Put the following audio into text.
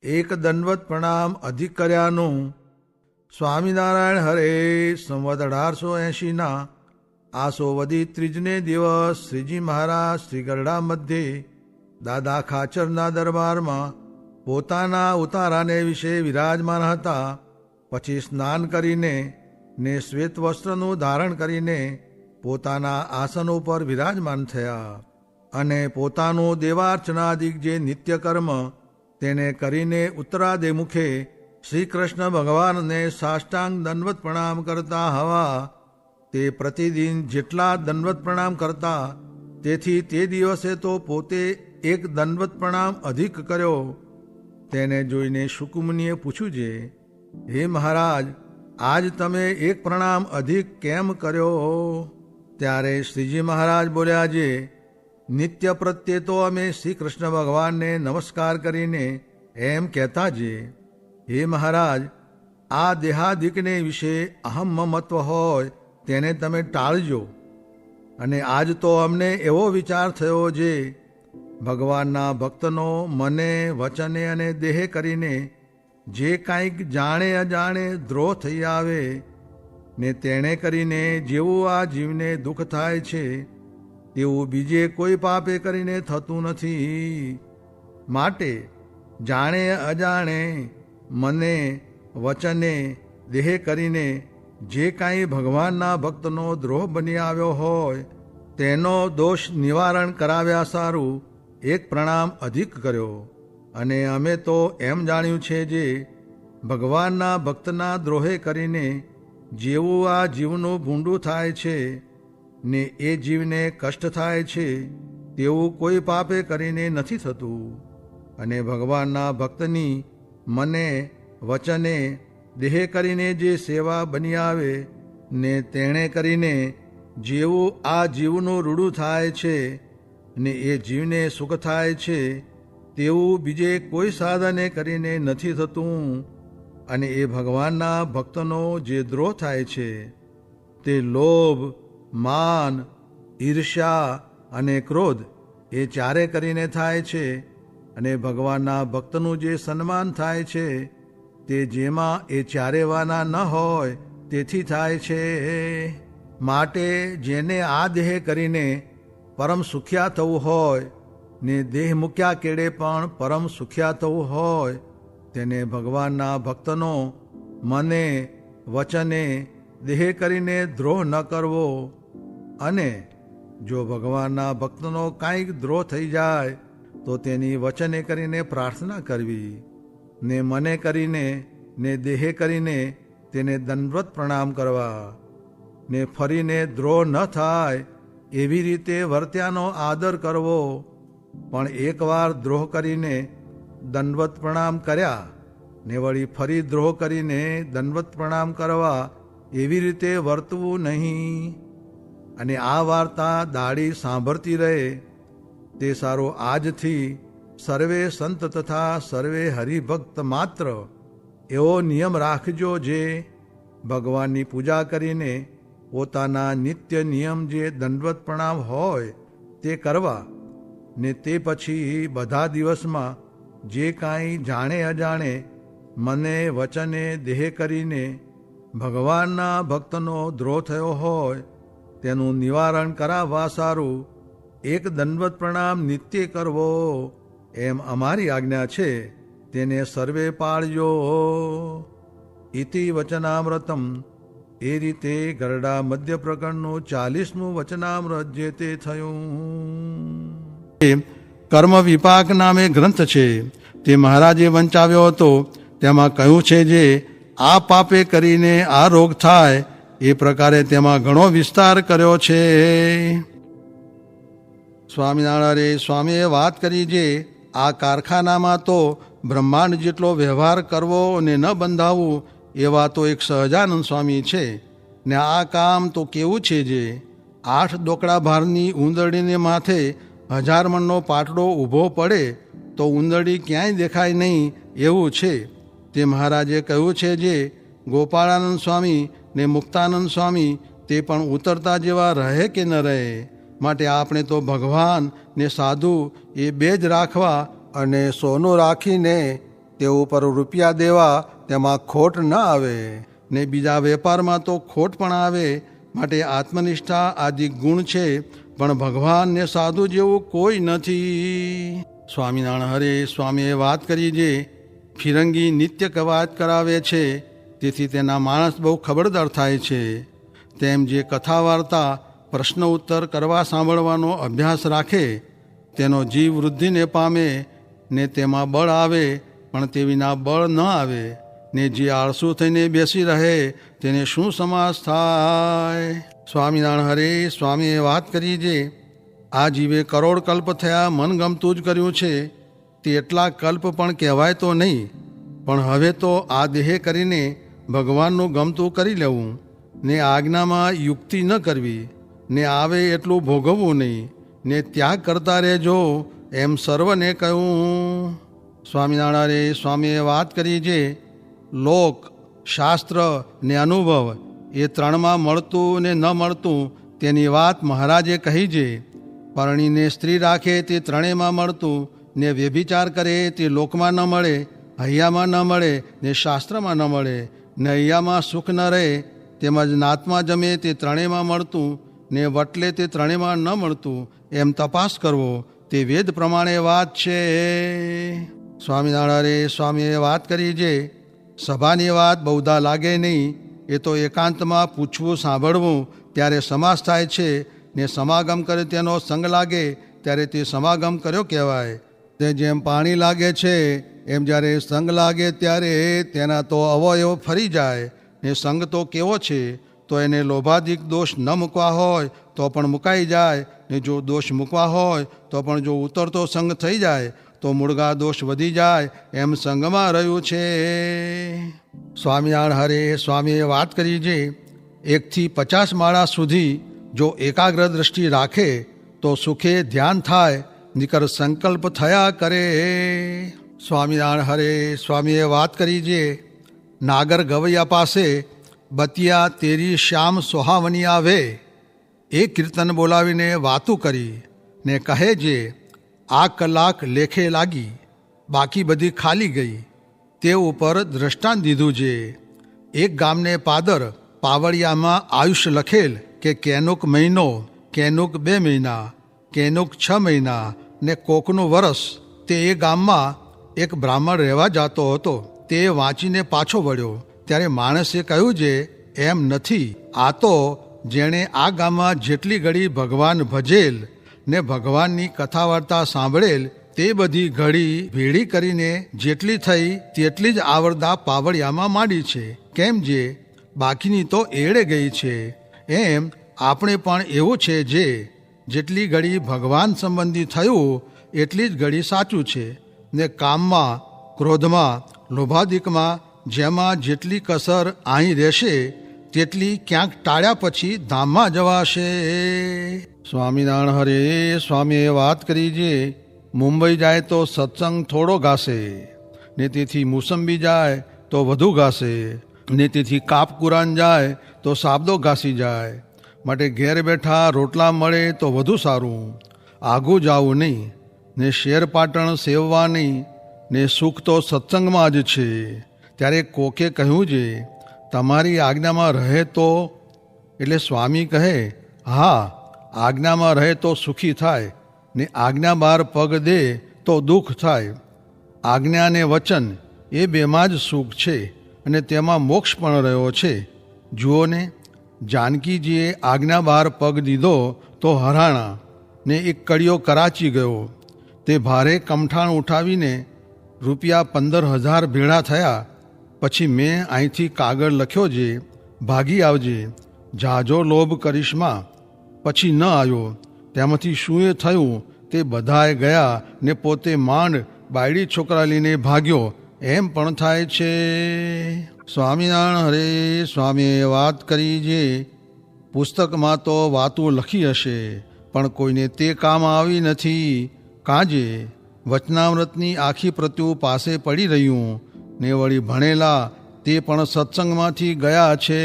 એક દંડવત પ્રણામ અધિક કર્યાનું સ્વામિનારાયણ હરે સંવત 1880 આસો વદી ત્રીજને દિવસ શ્રીજી મહારાજ શ્રી ગરડા મધ્યે દાદા ખાચરના દરબારમાં પોતાના ઉતારાને વિશે વિરાજમાન હતા. પછી સ્નાન કરીને ને શ્વેત વસ્ત્રનું ધારણ કરીને પોતાના આસન ઉપર વિરાજમાન થયા અને પોતાનું દેવાર્ચનાદિક જે નિત્ય કર્મ તેને કરીને ઉત્તરાદે મુખે શ્રી કૃષ્ણ ભગવાનને સાષ્ટાંગ દંડવત પ્રણામ કરતા હવા. તે પ્રતિદિન જેટલા દંડવત પ્રણામ કરતા તેથી તે દિવસે તો પોતે એક દંડવત પ્રણામ અધિક કર્યો. તેને જોઈને શુકમુનિએ પૂછ્યું છે, હે મહારાજ, આજ તમે એક પ્રણામ અધિક કેમ કર્યો? ત્યારે શ્રીજી મહારાજ બોલ્યા છે, નિત્ય પ્રત્યે તો અમે શ્રી કૃષ્ણ ભગવાનને નમસ્કાર કરીને એમ કહેતા છે, હે મહારાજ, આ દેહાદિકને વિશે અહમ મમત્વ હોય તેને તમે ટાળજો. અને આજ તો અમને એવો વિચાર થયો છે, ભગવાનના ભક્તનો મને વચને અને દેહે કરીને જે કાંઈક જાણે અજાણે દ્રોહ થઈ આવે ને તેણે કરીને જેવું આ જીવને દુઃખ થાય છે તેવું બીજે કોઈ પાપે કરીને થતું નથી. માટે જાણે અજાણે મને વચને દેહ કરીને જે કાંઈ ભગવાનના ભક્તનો દ્રોહ બની આવ્યો હોય તેનો દોષ નિવારણ કરાવ્યા સારું એક પ્રણામ અધિક કર્યો. અને અમે તો એમ જાણ્યું છે જે ભગવાનના ભક્તના દ્રોહે કરીને જેવું આ જીવનું ભૂંડું થાય છે ને એ જીવને કષ્ટ થાય છે તેવું કોઈ પાપે કરીને નથી થતું. અને ભગવાનના ભક્તની મને વચને દેહ કરીને જે સેવા બની આવે ને તેણે કરીને જેવું આ જીવનું રૂડું થાય છે ને એ જીવને સુખ થાય છે તેવું બીજે કોઈ સાધને કરીને નથી થતું. અને એ ભગવાનના ભક્તનો જે દ્રોહ થાય છે તે લોભ, માન, ઈર્ષ્યા અને ક્રોધ એ ચારે કરીને થાય છે. અને ભગવાનના ભક્તનું જે સન્માન થાય છે તે જેમાં એ ચારે વાના ન હોય તેથી થાય છે. માટે જેને આ દેહ કરીને પરમ સુખ્યા થવું હોય ને દેહ મૂક્યા કેડે પણ પરમ સુખ્યા થવું હોય તેને ભગવાનના ભક્તનો મને વચને દેહ કરીને દ્રોહ ન કરવો. અને જો ભગવાનના ભક્તનો કાંઈક દ્રોહ થઈ જાય તો તેની વચને કરીને પ્રાર્થના કરવી ને મને કરીને ને દેહે કરીને તેને દંડવત પ્રણામ કરવા ને ફરીને દ્રોહ ન થાય એવી રીતે વર્ત્યાનો આદર કરવો. પણ એકવાર દ્રોહ કરીને દંડવત પ્રણામ કર્યા ને વળી ફરી દ્રોહ કરીને દંડવત પ્રણામ કરવા એવી રીતે વર્તવું નહીં. અને આ વાર્તા દાડી સાંભળતી રહે તે સારો આજથી સર્વે સંત તથા સર્વે હરિભક્ત માત્ર એવો નિયમ રાખજો જે ભગવાનની પૂજા કરીને પોતાના નિત્ય નિયમ જે દંડવત પ્રણામ હોય તે કરવા ને તે પછી બધા દિવસમાં જે કાંઈ જાણે અજાણે મને વચને દેહ કરીને ભગવાનના ભક્તનો દ્રોહ થયો હોય તેનું નિવારણ કરાવવા સારું એક દંડવત પ્રણામ નિત્ય કરવો એમ અમારી આજ્ઞા છે. તેને સર્વે પાળજો. ઇતિ વચનામૃતમ. એ રીતે ગરડા મધ્ય પ્રકરણનું 40મું વચનામૃત જે તે થયું. કર્મ વિપાક નામે ગ્રંથ છે તે મહારાજે વંચાવ્યો હતો. તેમાં કહ્યું છે જે આ પાપે કરીને આ રોગ થાય એ પ્રકારે તેમાં ઘણો વિસ્તાર કર્યો છે. સ્વામિનારાયણ સ્વામીએ વાત કરી જે આ કારખાનામાં તો બ્રહ્માંડ જેટલો વ્યવહાર કરવો ને ન બંધાવવું એવા તો એક સહજાનંદ સ્વામી છે. ને આ કામ તો કેવું છે જે 8 ડોકડા ભારની ઉંદરડીને માથે 1000 મણનો પાટડો ઊભો પડે તો ઉંદરડી ક્યાંય દેખાય નહીં એવું છે. તે મહારાજે કહ્યું છે જે ગોપાળાનંદ સ્વામી ને મુક્તાનંદ સ્વામી તે પણ ઉતરતા જેવા રહે કે ન રહે. માટે આપણે તો ભગવાન ને સાધુ એ બે જ રાખવા અને સોનું રાખીને તે ઉપર રૂપિયા દેવા તેમાં ખોટ ન આવે, ને બીજા વેપારમાં તો ખોટ પણ આવે. માટે આત્મનિષ્ઠા આદિ ગુણ છે, પણ ભગવાન ને સાધુ જેવું કોઈ નથી. સ્વામિનારાયણ હરે સ્વામીએ વાત કરી જે ફિરંગી નિત્ય વાત કરાવે છે, તેથી તેના માણસ બહુ ખબરદાર થાય છે. તેમ જે કથા વાર્તા પ્રશ્ન ઉત્તર કરવા સાંભળવાનો અભ્યાસ રાખે તેનો જીવ વૃદ્ધિને પામે, ને તેમાં બળ આવે, પણ તે વિના બળ ન આવે. ને જે આળસુ થઈને બેસી રહે તેને શું સમાસ થાય? સ્વામિનારાયણ હરે સ્વામીએ વાત કરી જે આ જીવે કરોડ કલ્પ થયા મન ગમતું જ કર્યું છે, તે એટલા કલ્પ પણ કહેવાય તો નહીં. પણ હવે તો આ દેહ કરીને ભગવાનનું ગમતું કરી લેવું, ને આજ્ઞામાં યુક્તિ ન કરવી, ને આવે એટલું ભોગવવું નહીં, ને ત્યાગ કરતા રહેજો, એમ સર્વને કહ્યું. સ્વામિનારાયણ સ્વામીએ વાત કરી જે લોક, શાસ્ત્ર ને અનુભવ એ ત્રણમાં મળતું ને ન મળતું તેની વાત મહારાજે કહી છે. પરણીને સ્ત્રી રાખે તે ત્રણેયમાં મળતું, ને વ્યભિચાર કરે તે લોકમાં ન મળે, હૈયામાં ન મળે, ને શાસ્ત્રમાં ન મળે, ને હૈયામાં સુખ ન રહે, તેમજ નાતમાં જમે તે ત્રણેયમાં મળતું, ને વટલે તે ત્રણેયમાં ન મળતું, એમ તપાસ કરવો, તે વેદ પ્રમાણે વાત છે. સ્વામિનારાયણ સ્વામીએ વાત કરી જે સભાની વાત બહુધા લાગે નહીં, એ તો એકાંતમાં પૂછવું સાંભળવું ત્યારે સમાસ થાય છે, ને સમાગમ કરે તેનો સંગ લાગે ત્યારે તે સમાગમ કર્યો કહેવાય. તે જેમ પાણી લાગે છે એમ જ્યારે સંગ લાગે ત્યારે તેના તો અવયવ ફરી જાય. ને સંગ તો કેવો છે, તો એને લોભાધિક દોષ ન મૂકવા હોય તો પણ મુકાઈ જાય, ને જો દોષ મૂકવા હોય તો પણ જો ઉતરતો સંગ થઈ જાય તો મૂળગા દોષ વધી જાય, એમ સંગમાં રહ્યું છે. સ્વામિનારાયણ હરે સ્વામીએ વાત કરી જે 1થી 50 માળા સુધી જો એકાગ્ર દ્રષ્ટિ રાખે તો સુખે ધ્યાન થાય, નિકર સંકલ્પ થયા કરે. સ્વામિનારાયણ હરે સ્વામીએ વાત કરી જે નાગર ગવૈયા પાસે બતિયા તેરી શ્યામ સોહાવની આવે એ કીર્તન બોલાવીને વાતું કરી, ને કહે જે આ કલાક લેખે લાગી, બાકી બધી ખાલી ગઈ. તે ઉપર દ્રષ્ટાંત દીધું છે. એક ગામને પાદર પાવડિયામાં આયુષ્ય લખેલ કે કેનુક મહિનો, કેનુક 2 મહિના, કેનુક 6 મહિના, ને કોકનું વરસ. તે એ ગામમાં એક બ્રાહ્મણ રહેવા જતો હતો. તે વાંચીને પાછો વળ્યો ત્યારે માણસે કહ્યું છે એમ નથી, આ તો જેણે આ ગામમાં જેટલી ઘડી ભગવાન ભજેલ ને ભગવાનની કથા વાર્તા સાંભળેલ તે બધી ઘડી ભેળી કરીને જેટલી થઈ તેટલી જ આવરદા પાવડિયામાં માંડી છે. કેમ જે બાકીની તો એળે ગઈ છે, એમ આપણે પણ એવું છે જે જેટલી ઘડી ભગવાન સંબંધી થયું એટલી જ ઘડી સાચું છે. ને કામમાં, ક્રોધમાં, લોભાદિકમાં જેમાં જેટલી કસર અહીં રહેશે તેટલી ક્યાંક ટાળ્યા પછી ધામમાં જવાશે. સ્વામિનારાયણ હરે સ્વામીએ વાત કરી જે મુંબઈ જાય તો સત્સંગ થોડો ગાશે, ને તેથી મોસંબી જાય તો વધુ ગાશે, ને તેથી કાપકુરાન જાય તો સાબદો ઘાસી જાય. માટે ઘેર બેઠા રોટલા મળે તો વધુ સારું, આઘું જાવું નહીં, ને શેર પાટણ સેવવા નહીં, ને સુખ તો સત્સંગમાં જ છે. ત્યારે કોકે કહ્યું છે તમારી આજ્ઞામાં રહે તો? એટલે સ્વામી કહે હા, આજ્ઞામાં રહે તો સુખી થાય, ને આજ્ઞા બહાર પગ દે તો દુઃખ થાય. આજ્ઞા અને વચન એ બેમાં જ સુખ છે, અને તેમાં મોક્ષ પણ રહ્યો છે. જુઓ ને, જાનકીજીએ આજ્ઞા બહાર પગ દીધો તો હરાણા, ને એક કડિયો કરાચી ગયો. તે ભારે કમઠાણ ઉઠાવીને ₹15,000 ભેળા થયા. પછી મેં અહીંથી કાગળ લખ્યો છે, ભાગી આવજે, જાજો લોભ કરીશમાં. પછી ન આવ્યો. તેમાંથી શું એ થયું તે બધાએ ગયા, ને પોતે માંડ બાયડી છોકરા લઈને ભાગ્યો, એમ પણ થાય છે. સ્વામિનારાયણ હરે સ્વામીએ વાત કરી જે પુસ્તકમાં તો વાતો લખી હશે, પણ કોઈને તે કામ આવી નથી. કાજે વચનામૃતની આખી પ્રતિઓ પાસે પડી રહ્યું, ને વળી ભણેલા તે પણ સત્સંગમાંથી ગયા છે.